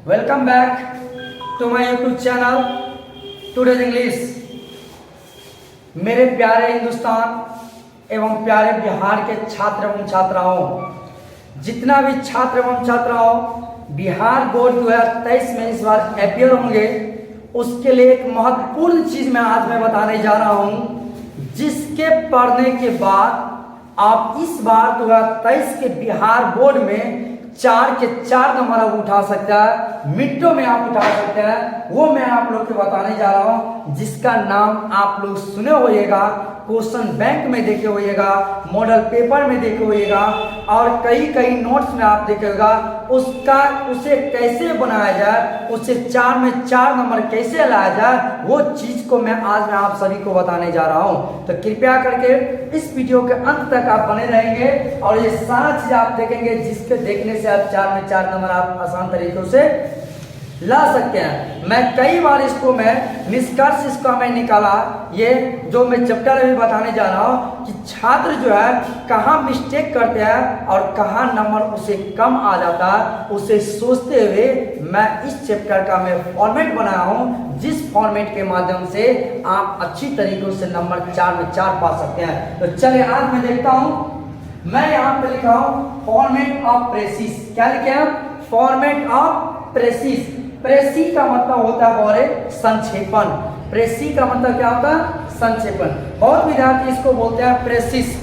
Welcome back to my YouTube channel today's English. मेरे प्यारे हिंदुस्तान एवं प्यारे बिहार के छात्र एवं छात्राओं, जितना भी छात्र एवं छात्राओं बिहार बोर्ड 2023 में इस बार अपियर होंगे, उसके लिए एक महत्वपूर्ण चीज मैं बताने जा रहा हूं, जिसके पढ़ने के बाद आप इस बार 2023 के बिहार बोर्ड में 4 के 4 नंबर आप उठा सकते हैं, मिनटों में आप उठा सकते हैं। वो मैं आप लोग को बताने जा रहा हूं, जिसका नाम आप लोग सुने होइएगा, क्वेश्चन बैंक में देखे होइएगा, मॉडल पेपर में देखे होइएगा और कई नोट्स में आप देखेगा। उसे कैसे बनाया जाए, उसे 4 में 4 नंबर कैसे लाया जाए, वो चीज को मैं आप सभी को बताने जा रहा हूं। तो कृपया करके इस वीडियो के अंत तक आप बने रहेंगे और ये सारा चीज आप देखेंगे, जिसके देखने से आप 4 में 4 नंबर आप आसान तरीकों से ला सकते हैं। मैं कई बार इसको निष्कर्ष इसका मैं निकाला, ये जो मैं चैप्टर अभी बताने जा रहा हूँ कि छात्र जो है कहाँ मिस्टेक करते हैं और कहाँ नंबर उसे कम आ जाता है, उसे सोचते हुए मैं इस चैप्टर का मैं फॉर्मेट बनाया हूँ, जिस फॉर्मेट के माध्यम से आप अच्छी तरीकों से नंबर 4 में 4 पा सकते हैं। तो चलिए आज मैं देखता हूँ, मैं यहाँ पे लिखा हूँ फॉर्मेट ऑफ प्रेसिस। क्या लिखे हैं? Format of precious. प्रेसी का मतलब होता है बोले संक्षेपण। प्रेसी का मतलब क्या होता है? संक्षेपण। बहुत विद्यार्थी इसको बोलते हैं प्रेसिस,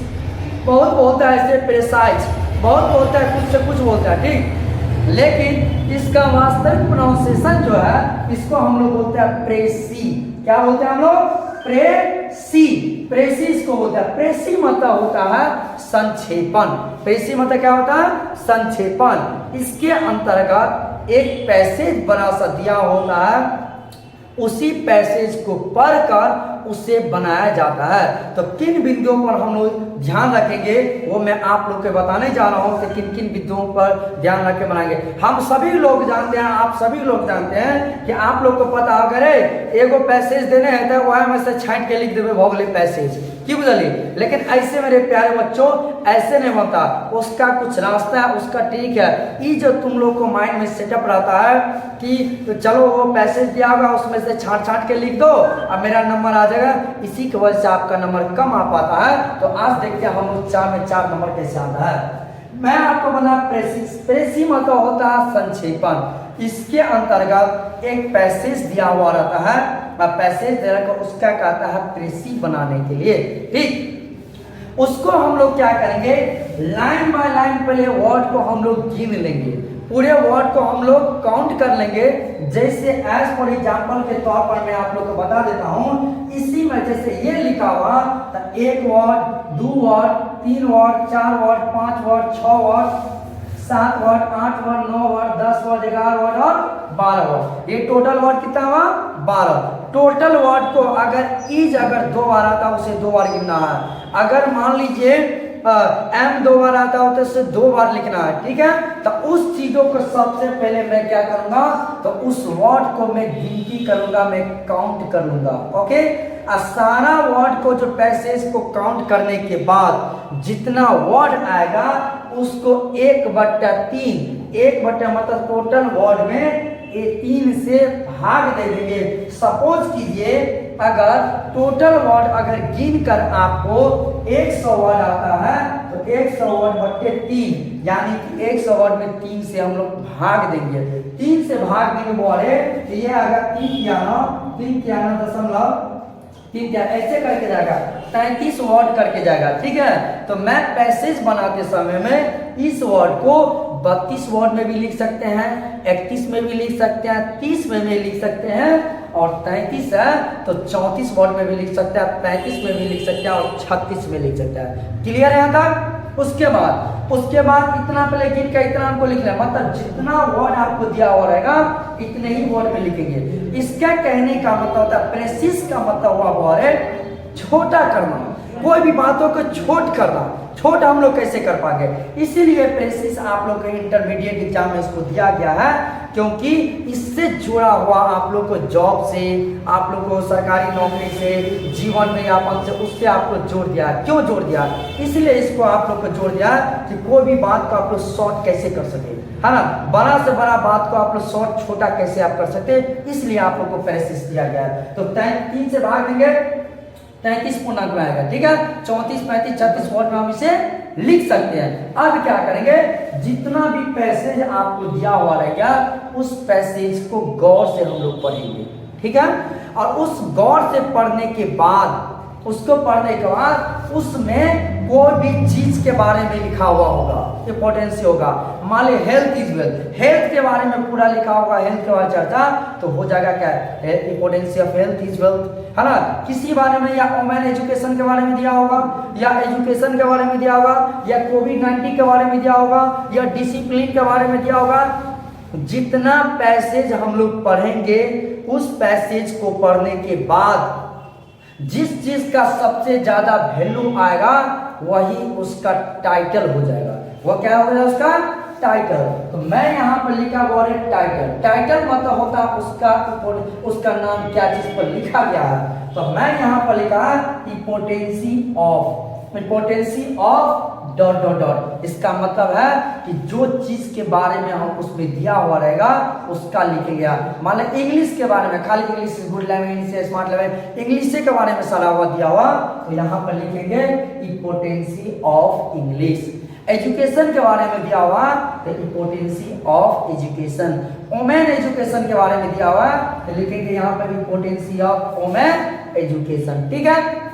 बहुत बोलता है इसे प्रेसाइज, बहुत बोलता है कुछ से कुछ बोलता है, ठीक। लेकिन इसका वास्तविक प्रोनाउंसिएशन जो है, इसको हम लोग बोलते हैं प्रेसी। क्या बोलते हैं हम लोग? प्रेसी। प्रेसी इसको बोलते हैं। प्रेसी मतलब होता है संक्षेपण। प्रेसी मतलब क्या होता है? संक्षेपण। इसके अंतर्गत एक पैसेज बड़ा सा दिया होता है, उसी पैसेज को पढ़कर उसे बनाया जाता है। तो किन बिंदुओं पर हम लोग ध्यान रखेंगे, वो मैं आप लोग को बताने जा रहा हूं कि किन किन बिंदुओं पर ध्यान रख के बनाएंगे। हम सभी लोग जानते हैं, आप सभी लोग जानते हैं कि आप लोग को पता अगर एगो पैसेज देने हैं तो वह में से छांट के लिख देवे भोगले पैसेज, की बुझलिए। लेकिन ऐसे मेरे प्यारे बच्चों ऐसे नहीं होता, उसका कुछ रास्ता है, उसका ट्रिक है। ये जो तुम लोग को माइंड में सेटअप रहता है कि तो चलो वो पैसेज दिया होगा, उसमें से छांट के लिख दो और मेरा नंबर आ जाएगा, इसी की वजह से आपका नंबर कम आ पाता है। तो आज देखते हैं हम लोग 4 में 4 नंबर कैसे आता है। मैं आपको बना प्रेसिस। प्रेसी मतलब होता है संक्षेपण। इसके अंतर्गत एक पैसेज दिया हुआ रहता है, पैसेज दे रखा, उसका कहता है प्रेसी बनाने के लिए, ठीक। उसको हम लोग क्या करेंगे, लाइन बाय लाइन पहले वर्ड को हम लोग गिन लेंगे, पूरे वर्ड को हम लोग काउंट कर लेंगे। जैसे एज फॉर एग्जाम्पल के तौर पर मैं आप लोग को बता देता हूँ, इसी में जैसे ये लिखा हुआ तो 1 word, 2 word, 3 word, 4 word, 5 word, 6 word, 7 word, 8 word, 9 word, 10 word, 11 word और 12 वर्ड। ये टोटल वर्ड कितना हुआ? 12। टोटल वर्ड को अगर इज अगर 2 बार आता है, उसे 2 बार गिनना है। अगर मान लीजिए एम 2 बार आता हो तो उसे 2 बार लिखना है, ठीक है। तो उस चीजों को सबसे पहले मैं क्या करूंगा, तो उस वर्ड को मैं गिनती करूंगा, मैं काउंट कर लूंगा, ओके। सारा वर्ड को जो पैसेज को काउंट करने के बाद जितना वर्ड आएगा उसको 1/3, 1/ मतलब टोटल वर्ड में 3 से भाग दे देंगे। सपोज कीजिए अगर टोटल वर्ड अगर गिन कर आपको 100 वर्ड आता है तो 100 वर्ड बटे 3, यानी कि 100 वर्ड में 3 से हम लोग भाग देंगे। 3 से भाग देंगे बोले तो ये अगर 3 क्या 3 क्या ऐसे करके जाएगा, 33 वर्ड करके जाएगा, ठीक है। तो मैं पैसेज बनाते समय में इस वर्ड को 32 वर्ड में भी लिख सकते हैं, 31 में भी लिख सकते हैं, 30 में भी लिख सकते हैं और 33 है तो 34 वर्ड में भी लिख सकते हैं, 35 में भी लिख सकते हैं और 36 में लिख सकते हैं। क्लियर है यहाँ तक? उसके बाद इतना पहले गिन के इतना हमको लिख लें, मतलब जितना वर्ड आपको दिया हुआ रहेगा इतने ही वर्ड में लिखेंगे। इसका कहने का मतलब होता है प्रेसिस का मतलब हुआ वर्ड छोटा करना, कोई भी बातों को छोट करना। छोट हम लोग कैसे कर पाएंगे, इसीलिए प्रेसिस आप लोग के इंटरमीडिएट एग्जाम में इसको दिया गया है, क्योंकि इससे जुड़ा हुआ आप लोग को जॉब से, आप लोग को सरकारी नौकरी से, जीवन में यापन से, उससे आपको जोड़ दिया। क्यों जोड़ दिया? इसलिए इसको आप लोग को जोड़ दिया कि कोई भी बात को आप लोग शॉर्ट कैसे कर सके। है ना, बड़ा से बड़ा बात को आप लोग शॉर्ट छोटा कैसे आप कर सकते हैं, इसलिए आप लोग को पैरेंथेसिस दिया गया है। तो 3 से भाग देंगे 33 पूर्णांक में आएगा, ठीक है। 34, 35, 36 वर्ड में हम इसे लिख सकते हैं। अब क्या करेंगे, जितना भी पैसेज आपको दिया हुआ रहेगा उस पैसेज को गौर से हम लोग पढ़ेंगे, ठीक है। और उस गौर से पढ़ने के बाद, उसको पढ़ने के बाद उसमें कोई भी चीज के बारे में लिखा हुआ होगा, इंपॉर्टेंस होगा। मान ली हेल्थ इज वेल्थ, हेल्थ के बारे में पूरा लिखा होगा, हेल्थ के बारे में चर्चा, तो हो जाएगा क्या, importance of health is wealth, है ना। किसी बारे में, या वुमेन एजुकेशन के बारे में दिया होगा, या एजुकेशन के बारे में दिया होगा, या कोविड-19 के बारे में दिया होगा, या डिसिप्लिन के बारे में दिया होगा। जितना पैसेज हम लोग पढ़ेंगे उस पैसेज को पढ़ने के बाद जिस चीज का सबसे ज्यादा वैल्यू आएगा वही उसका टाइटल हो जाएगा। वो क्या हो जाएगा, उसका टाइटल। तो मैं यहाँ पर लिखा हुआ है टाइटल। टाइटल मतलब होता है उसका नाम, क्या चीज पर लिखा गया है। तो मैं यहाँ पर लिखा है इंपोर्टेंसी ऑफ डॉट डॉट डॉट। इसका मतलब है कि जो चीज के बारे में हम उसमें दिया हुआ रहेगा उसका लिखेंगे। मान लो इंग्लिश के बारे में, खाली English is good language, smart language, English के बारे में सारा हुआ दिया हुआ, तो यहाँ पर लिखेंगे इंपोर्टेंसी ऑफ इंग्लिश। एजुकेशन के बारे में दिया हुआ तो इंपोर्टेंसी ऑफ एजुकेशन। वुमेन एजुकेशन के बारे में दिया हुआ तो लिखेंगे यहाँ पर इंपोर्टेंसी ऑफ वुमेन एजुकेशन, ठीक है।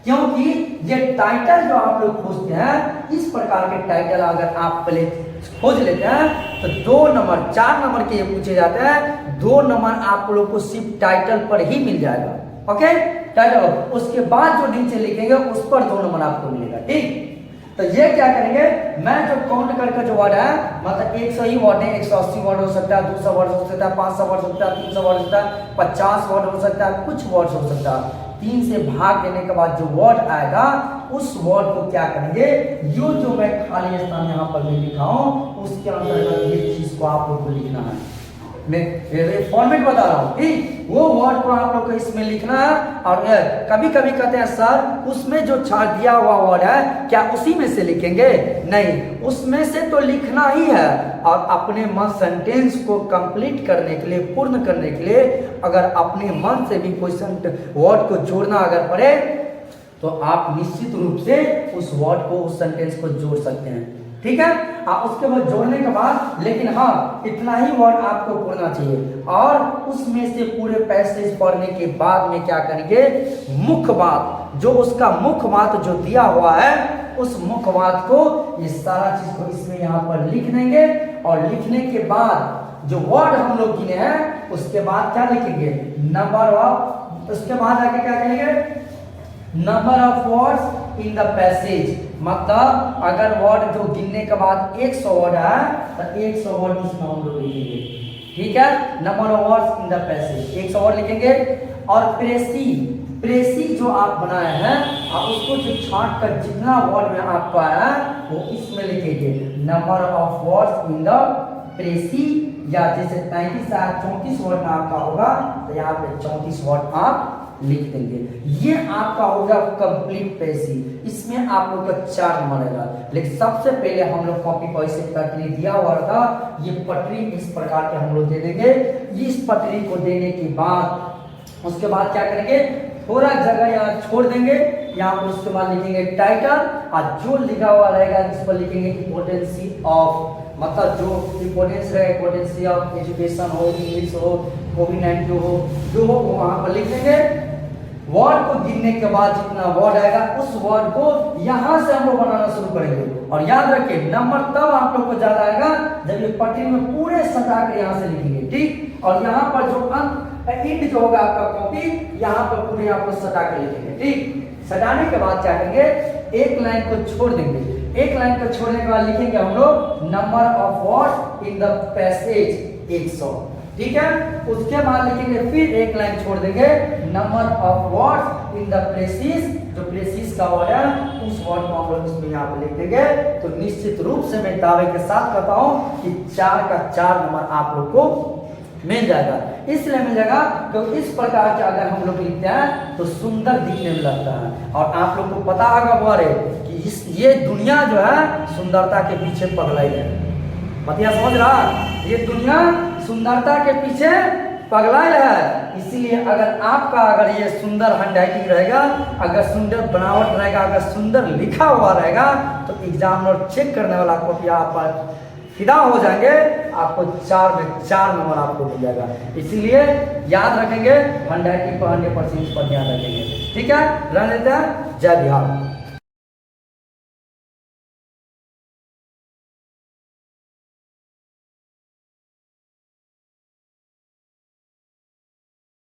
क्योंकि ये टाइटल जो आप लोग खोजते हैं, इस प्रकार के टाइटल अगर आप पहले खोज लेते हैं तो 2 नंबर 4 नंबर के ये पूछे जाते हैं, 2 नंबर आप लोग को सिर्फ टाइटल पर ही मिल जाएगा। ओके, टाइटल, उसके बाद जो नीचे लिखेंगे उस पर 2 नंबर आपको मिलेगा, ठीक। तो ये क्या करेंगे, मैं जो काउंट करके जो वर्ड है, मतलब 100 ही वर्ड है, 180 वर्ड हो सकता है, 200 वर्ड हो सकता है, 500 वर्ड हो सकता है, 300 वर्ड हो सकता है, 50 वर्ड हो सकता है, कुछ वर्ड हो सकता है। 3 से भाग देने के बाद जो वर्ड आएगा उस वर्ड को क्या करेंगे, जो मैं खाली स्थान यहाँ पर भी लिखा हूँ उसके अंतर्गत ये चीज को आप लोग को लिखना है। मैं फॉर्मेट बता रहा हूँ, ठीक। वो वर्ड को आप लोग को इसमें लिखना है। और कभी कभी कहते हैं सर उसमें जो छाड़ दिया हुआ वर्ड है क्या उसी में से लिखेंगे, नहीं, उसमें से तो लिखना ही है। और अपने मन सेंटेंस को कंप्लीट करने के लिए, पूर्ण करने के लिए अगर अपने मन से भी कोई वर्ड को जोड़ना अगर पड़े तो आप निश्चित रूप से उस वर्ड को, उस सेंटेंस को जोड़ सकते हैं, ठीक है। उसके बाद जोड़ने के बाद, लेकिन हाँ इतना ही वर्ड आपको पढ़ना चाहिए। और उसमें से पूरे पैसेज पढ़ने के बाद में क्या करेंगे, मुख्य बात, जो उसका मुख्य बात जो दिया हुआ है उस मुख्य बात को, ये सारा चीज को इसमें यहाँ पर लिख देंगे। और लिखने के बाद जो वर्ड हम लोग गिने हैं उसके बाद क्या लिखेंगे, नंबर ऑफ, उसके बाद आगे क्या करेंगे, number of words in the passage. मतलब अगर वर्ड जो गिनने के बाद 100 वर्ड है तो 100 वर्ड इसमें हम लोग लिखेंगे, ठीक है। Number of words in the passage 100 word लिखेंगे। और प्रेसी जो आप बनाए हैं आप उसको जो छांट कर जितना वर्ड में आपको आया वो इसमें लिखेंगे, number of words in the precis. या जैसे 33 से 34 वर्ड में आपका होगा तो यहाँ पे 34 वर्ड आप लिख देंगे। ये आपका होगा कंप्लीट पैसेज। इसमें आप लोग का 4 नंबर रहेगा। लेकिन सबसे पहले हम लोग कॉपी पर इसे पटरी दिया हुआ था, ये पटरी इस प्रकार के हम लोग दे देंगे। इस पटरी को देने के बाद उसके बाद क्या करेंगे, थोड़ा जगह यहाँ छोड़ देंगे, यहाँ पर उसके बाद लिखेंगे टाइटल। और जो लिखा हुआ रहेगा इस पर लिखेंगे इंपोर्टेंसी ऑफ, मतलब जो इंपोर्टेंस रहेगा, इंपोर्टेंसी ऑफ एजुकेशन हो, इंग्लिश हो, कोविड-19 हो, जो हो वो वहाँ पर लिख देंगे। वर्ड को गिनने के बाद जितना वर्ड आएगा उस वर्ड को यहाँ से हम लोग बनाना शुरू करेंगे। और याद रखिए नंबर तब आप लोग को ज्यादा आएगा जब ये पटरी में पूरे सटा कर यहाँ से लिखेंगे, ठीक। और यहाँ पर जो इंड जो होगा आपका कॉपी, यहाँ पर पूरे आप लोग सटा कर लिखेंगे, ठीक। सटाने के बाद क्या करेंगे, एक लाइन को छोड़ देंगे। एक लाइन को छोड़ने के बाद लिखेंगे हम लोग number of words in the passage 100, ठीक है। उसके बाद लिखेंगे फिर एक लाइन छोड़ देंगे, number of words in the places. जो प्लेसेस का वर्ड है उस वर्ड को हम लोग इसमें यहाँ पे लिख देंगे। तो निश्चित रूप से मैं दावे के साथ कहता हूँ कि 4 का 4 नंबर आप लोग को मिल जाएगा। इसलिए मिल जाएगा तो इस प्रकार के अगर हम लोग लिखते हैं तो सुंदर दिखने में लगता है। और आप लोग को पता होगा बारे कि ये दुनिया जो है सुंदरता के पीछे पगलाई है, बतिया समझ रहा? ये दुनिया सुंदरता के पीछे पगलायल है। इसीलिए अगर ये सुंदर हैंडराइटिंग रहेगा, अगर सुंदर बनावट रहेगा, अगर सुंदर लिखा हुआ रहेगा, तो एग्जामिनर चेक करने वाला कॉपी आप पर फिदा हो जाएंगे। आपको 4 में 4 नंबर आपको मिल जाएगा। इसीलिए याद रखेंगे, हैंडराइटिंग पर 100% पर ध्यान रखेंगे। ठीक है, रहने देते हैं। जय बिहार।